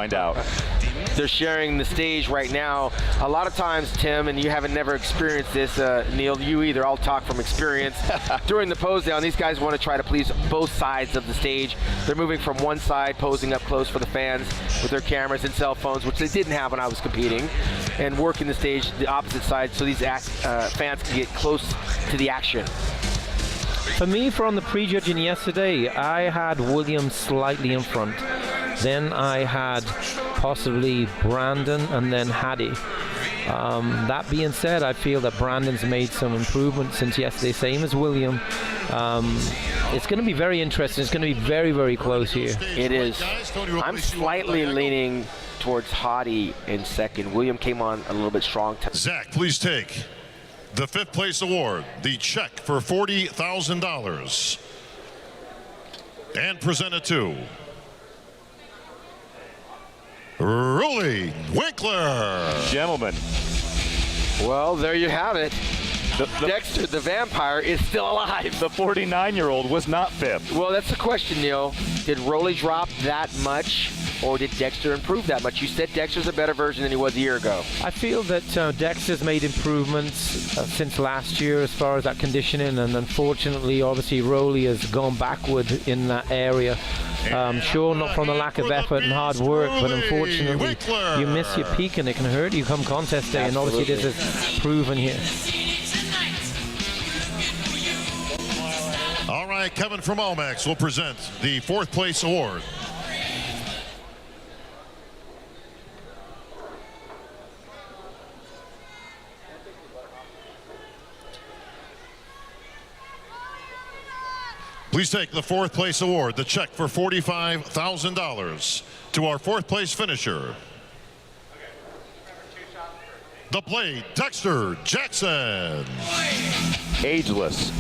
find out. They're sharing the stage right now. A lot of times, Tim, and you haven't never experienced this, Neil, you either, I'll talk from experience. During the pose down, these guys want to try to please both sides of the stage. They're moving from one side, posing up close for the fans with their cameras and cell phones, which they didn't have when I was competing, and working the stage the opposite side so these fans can get close to the action. For me, from the prejudging yesterday, I had William slightly in front. Then I had possibly Brandon and then Hadi. That being said, I feel that Brandon's made some improvements since yesterday, same as William. It's going to be very interesting. It's going to be very, very close here. It is. I'm slightly leaning towards Hadi in second. William came on a little bit strong. Zach, please take the 5th place award, the check for $40,000, and present it to Rolly Winkler. Gentlemen. Well, there you have it. Dexter, the vampire, is still alive. The 49-year-old was not 5th. Well, that's the question, Neil. Did Rolly drop that much, or did Dexter improve that much? You said Dexter's a better version than he was a year ago. I feel that Dexter's made improvements since last year as far as that conditioning, and unfortunately, obviously, Rolly has gone backward in that area. Sure, not from the lack of effort and hard work, but unfortunately, you miss your peak and it can hurt you come contest day, and obviously this is proven here. All right, Kevin from Almax will present the 4th place award. Please take the 4th place award, the check for $45,000, to our 4th place finisher, the Blade, Dexter Jackson. Ageless.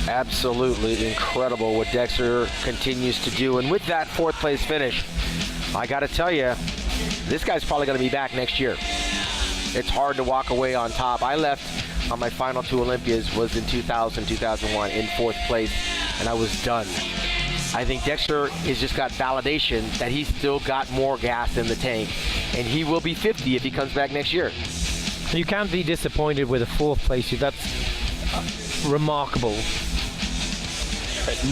Absolutely incredible what Dexter continues to do. And with that 4th place finish, I got to tell you, this guy's probably going to be back next year. It's hard to walk away on top. I left on my final 2 Olympias was in 2000, 2001 in 4th place, and I was done. I think Dexter has just got validation that he's still got more gas in the tank, and he will be 50 if he comes back next year. You can't be disappointed with a 4th place. That's remarkable.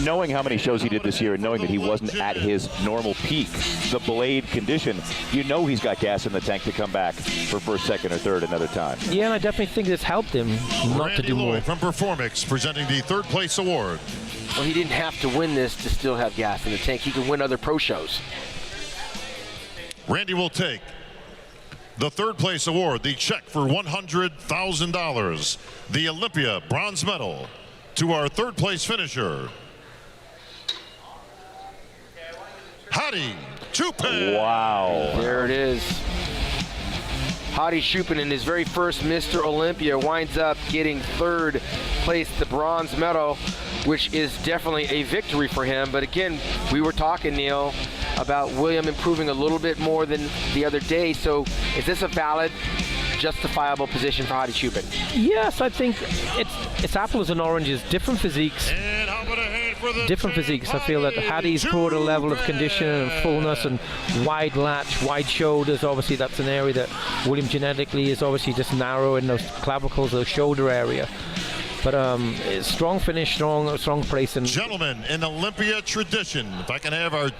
Knowing how many shows he did this year and knowing that he wasn't at his normal peak, the Blade condition, you know he's got gas in the tank to come back for 1st, 2nd, or 3rd another time. Yeah, and I definitely think this helped him not to do more. From Performix presenting the 3rd place award. Well, he didn't have to win this to still have gas in the tank. He could win other pro shows. Randy will take the 3rd place award, the check for $100,000, the Olympia bronze medal, to our 3rd place finisher, Hadi Choopan. Wow. There it is. Hadi Choopan in his very first Mr. Olympia winds up getting 3rd place, the bronze medal, which is definitely a victory for him. But again, we were talking, Neil, about William improving a little bit more than the other day. So is this a valid, justifiable position for Hadi Choopan? Yes, I think it's apples and oranges, different physiques. Different physiques. I feel that Hadi's brought a level of condition and fullness and wide latch, wide shoulders. Obviously, that's an area that William genetically is obviously just narrow in those clavicles, the shoulder area. But strong finish, strong place. And gentlemen, in Olympia tradition, if I can have our 2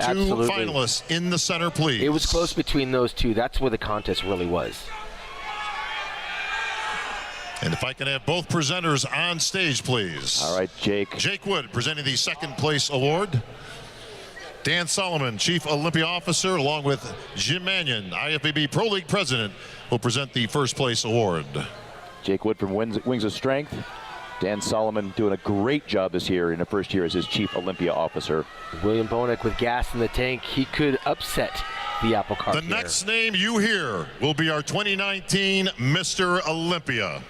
finalists in the center, please. It was close between those 2. That's where the contest really was. And if I can have both presenters on stage, please. All right, Jake. Jake Wood presenting the 2nd place award. Dan Solomon, Chief Olympia Officer, along with Jim Mannion, IFBB Pro League President, will present the 1st place award. Jake Wood from Wings of Strength. Dan Solomon doing a great job this year in the 1st year as his Chief Olympia Officer. William Bonac with gas in the tank. He could upset the apple cart. The next name you hear will be our 2019 Mr. Olympia.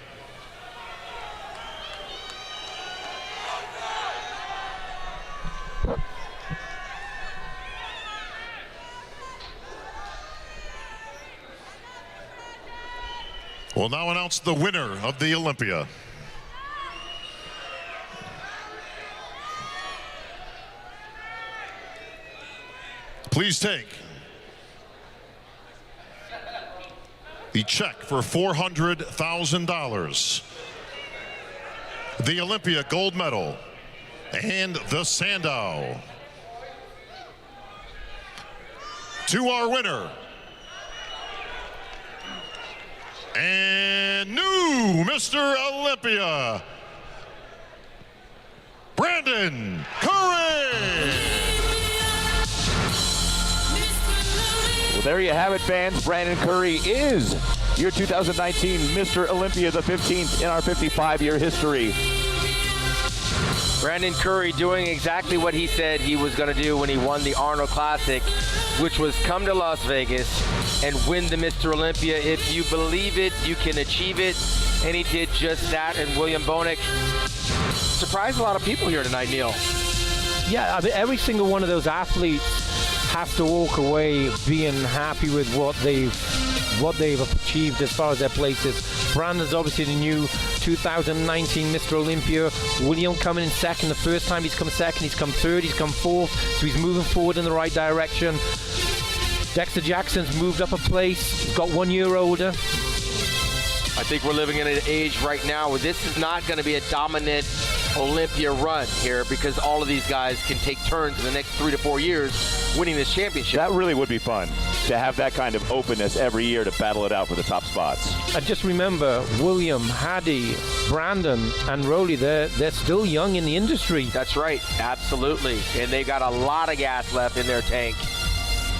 We'll now announce the winner of the Olympia. Please take the check for $400,000, the Olympia gold medal, and the Sandow. To our winner, and new Mr. Olympia, Brandon Curry. Well, there you have it, fans. Brandon Curry is your 2019 Mr. Olympia, the 15th in our 55-year history. Brandon Curry doing exactly what he said he was going to do when he won the Arnold Classic, which was come to Las Vegas and win the Mr. Olympia. If you believe it, you can achieve it. And he did just that. And William Bonac surprised a lot of people here tonight, Neil. Yeah, I mean, every single one of those athletes has to walk away being happy with what they've achieved as far as their places. Brandon's obviously the new 2019 Mr. Olympia. William coming in second. The first time he's come second, he's come third, he's come fourth. So he's moving forward in the right direction. Dexter Jackson's moved up a place. He's got 1 year older. I think we're living in an age right now where this is not going to be a dominant Olympia run here, because all of these guys can take turns in the next 3 to 4 years winning this championship. That really would be fun, to have that kind of openness every year to battle it out for the top spots. And just remember, William, Hadi, Brandon, and Rolly, they're still young in the industry. That's right, absolutely. And they've got a lot of gas left in their tank.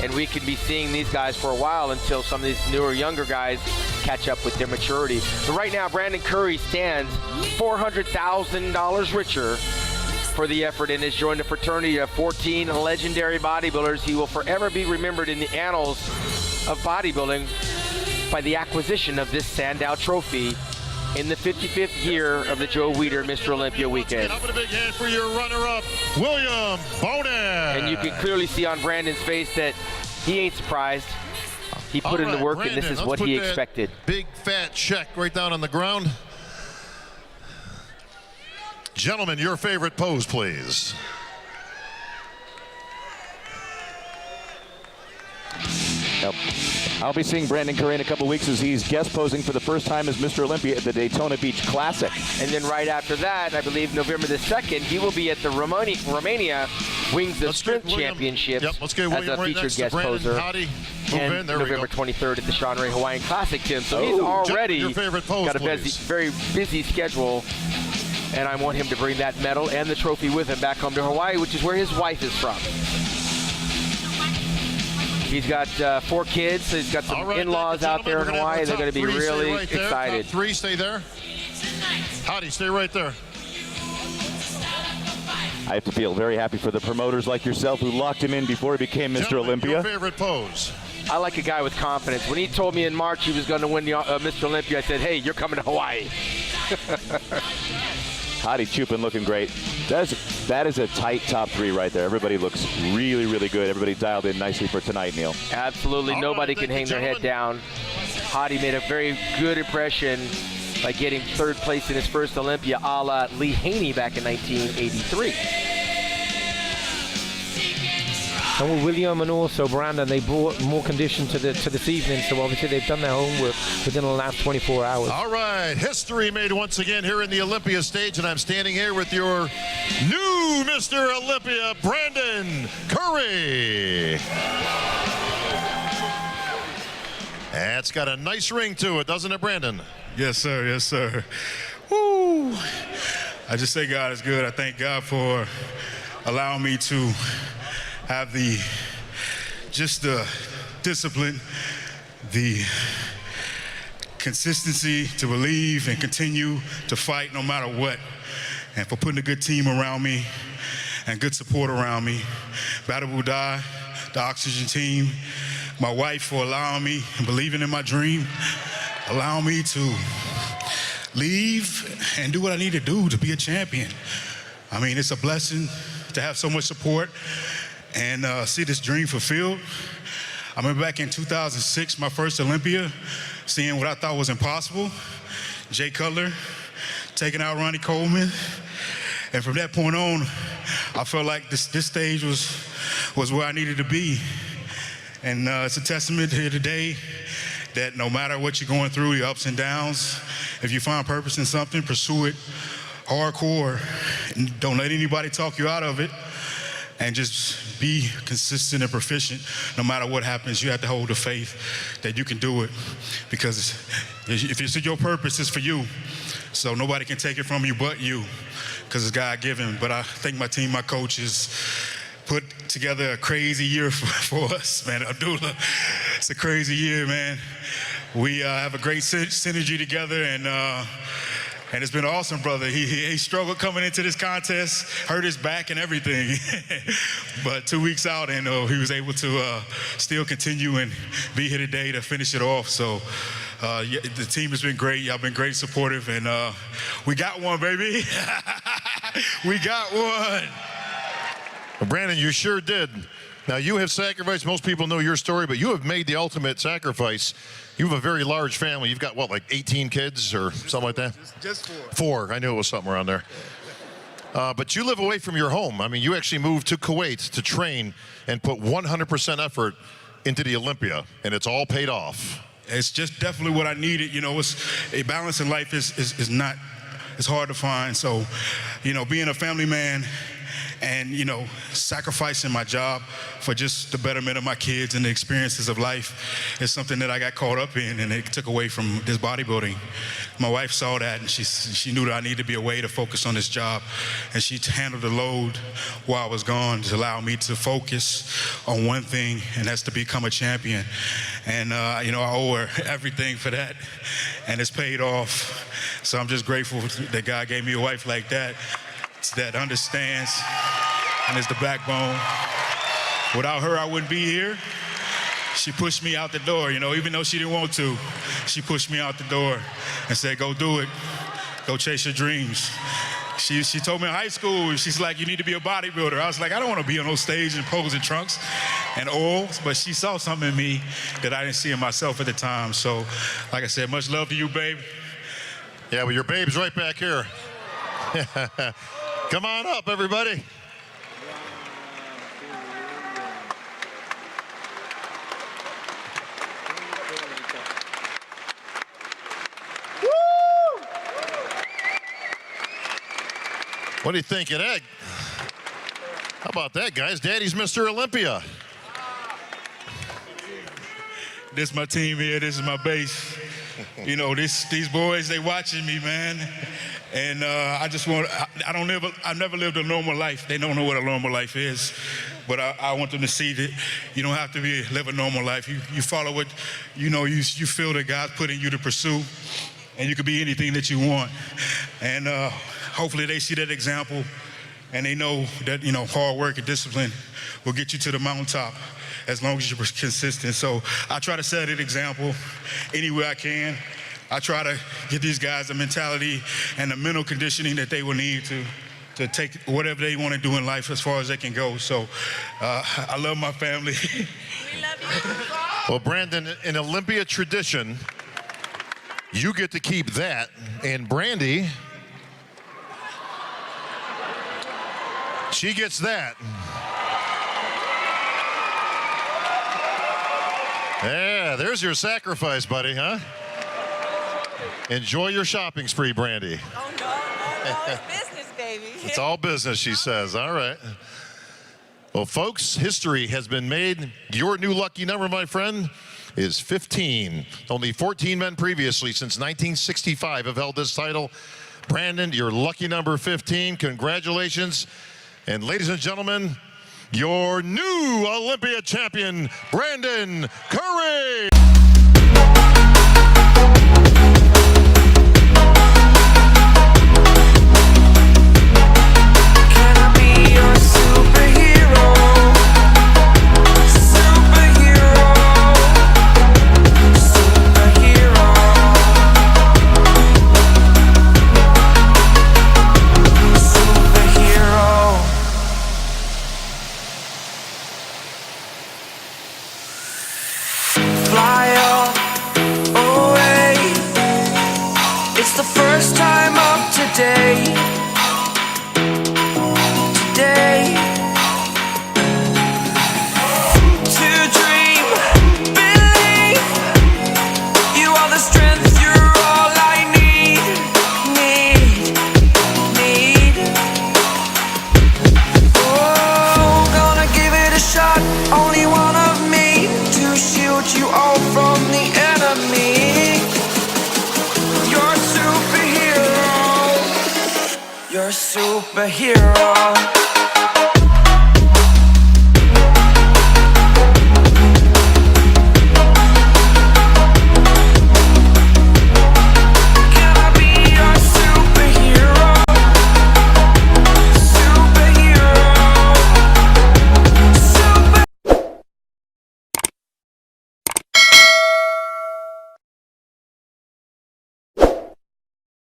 And we could be seeing these guys for a while until some of these newer, younger guys catch up with their maturity. But right now, Brandon Curry stands $400,000 richer for the effort and has joined a fraternity of 14 legendary bodybuilders. He will forever be remembered in the annals of bodybuilding by the acquisition of this Sandow Trophy in the 55th year of the Joe Weider Mr. Olympia weekend. Up with a big hand for your runner-up, William Bonac. And you can clearly see on Brandon's face that he ain't surprised. He put in the work, Brandon, and this is what he expected. Big fat check right down on the ground. Gentlemen, your favorite pose, please. Yep. I'll be seeing Brandon Curry in a couple weeks as he's guest posing for the first time as Mr. Olympia at the Daytona Beach Classic. And then right after that, I believe November the 2nd, he will be at the Romania Wings of Strength Championships let's get William as a right featured next to guest Brandon. poser. Hadi, move And in. There we November go. 23rd at the Sean Ray Hawaiian Classic, Tim. So he's already your favorite pose, got a please. very busy schedule. And I want him to bring that medal and the trophy with him back home to Hawaii, which is where his wife is from. He's got 4 kids, so he's got some in-laws out there in Hawaii. They're going to be really excited. Top 3, stay there. Hadi, stay right there. I have to feel very happy for the promoters like yourself who locked him in before he became Mr. Gentlemen, Olympia. your favorite pose. I like a guy with confidence. When he told me in March he was going to win the Mr. Olympia, I said, hey, you're coming to Hawaii. Hadi Choopan looking great. That is a tight top 3 right there. Everybody looks really, really good. Everybody dialed in nicely for tonight, Neil. Absolutely. Nobody can hang their head down. Hadi made a very good impression by getting 3rd place in his first Olympia, a la Lee Haney back in 1983. And with William and also Brandon, they brought more condition to this evening, so obviously they've done their homework within the last 24 hours. All right, history made once again here in the Olympia stage, and I'm standing here with your new Mr. Olympia, Brandon Curry. That's got a nice ring to it, doesn't it, Brandon? Yes, sir. Yes, sir. Woo! I just say God is good. I thank God for allowing me to have the discipline, the consistency to believe and continue to fight no matter what, and for putting a good team around me and good support around me. Battle Will Die, the Oxygen team, my wife for allowing me and believing in my dream, allowing me to leave and do what I need to do to be a champion. I mean, it's a blessing to have so much support and see this dream fulfilled. I remember back in 2006, my first Olympia, seeing what I thought was impossible. Jay Cutler taking out Ronnie Coleman. And from that point on, I felt like this stage was where I needed to be. And it's a testament here today that no matter what you're going through, your ups and downs, if you find purpose in something, pursue it hardcore. And don't let anybody talk you out of it. And just be consistent and proficient. No matter what happens, you have to hold the faith that you can do it. Because if it's your purpose, it's for you. So nobody can take it from you but you, because it's God-given. But I thank my team, my coaches, put together a crazy year for us, man. Abdullah, it's a crazy year, man. We have a great synergy together, and it's been awesome, brother. He struggled coming into this contest, hurt his back and everything. But 2 weeks out, and he was able to still continue and be here today to finish it off. So the team has been great. Y'all been great, supportive, and we got one, baby. We got one. Well, Brandon, you sure did. Now, you have sacrificed. Most people know your story, but you have made the ultimate sacrifice. You have a very large family. You've got, what, like 18 kids or something like that? Just 4. 4. I knew it was something around there. But you live away from your home. I mean, you actually moved to Kuwait to train and put 100% effort into the Olympia, and it's all paid off. It's just definitely what I needed. You know, it's a balance in life is not, it's hard to find. So, you know, being a family man and, you know, sacrificing my job for just the betterment of my kids and the experiences of life is something that I got caught up in, and it took away from this bodybuilding. My wife saw that, and she knew that I needed to be away to focus on this job, and she handled the load while I was gone to allow me to focus on one thing, and that's to become a champion. And, you know, I owe her everything for that, and it's paid off. So I'm just grateful that God gave me a wife like that understands and is the backbone. Without her, I wouldn't be here. She pushed me out the door, you know, even though she didn't want to. She pushed me out the door and said, go do it. Go chase your dreams. She told me in high school, she's like, you need to be a bodybuilder. I was like, I don't want to be on those stage and pose in trunks and oils, but she saw something in me that I didn't see in myself at the time. So, like I said, much love to you, babe. Yeah, well, your babe's right back here. Come on up, everybody. What do you think of that? How about that, guys? Daddy's Mr. Olympia. This is my team here. This is my base. You know, these boys, they watching me, man. And I've never lived a normal life. They don't know what a normal life is. But I want them to see that you don't have to live a normal life. You follow what, you know, you feel that God's putting you to pursue. And you can be anything that you want. And hopefully they see that example, and they know that, you know, hard work and discipline will get you to the mountaintop as long as you're consistent. So I try to set an example any way I can. I try to get these guys the mentality and the mental conditioning that they will need to take whatever they want to do in life as far as they can go. So I love my family. We love you. Well, Brandon, in Olympia tradition, you get to keep that, and Brandy, she gets that. Yeah, there's your sacrifice, buddy, huh? Enjoy your shopping spree, Brandy. Oh, no, it's business, baby. It's all business, she says. All right. Well, folks, history has been made. Your new lucky number, my friend, is 15. Only 14 men previously since 1965 have held this title. Brandon, your lucky number 15. Congratulations. And ladies and gentlemen, your new Olympia champion, Brandon Curry. Fly superhero.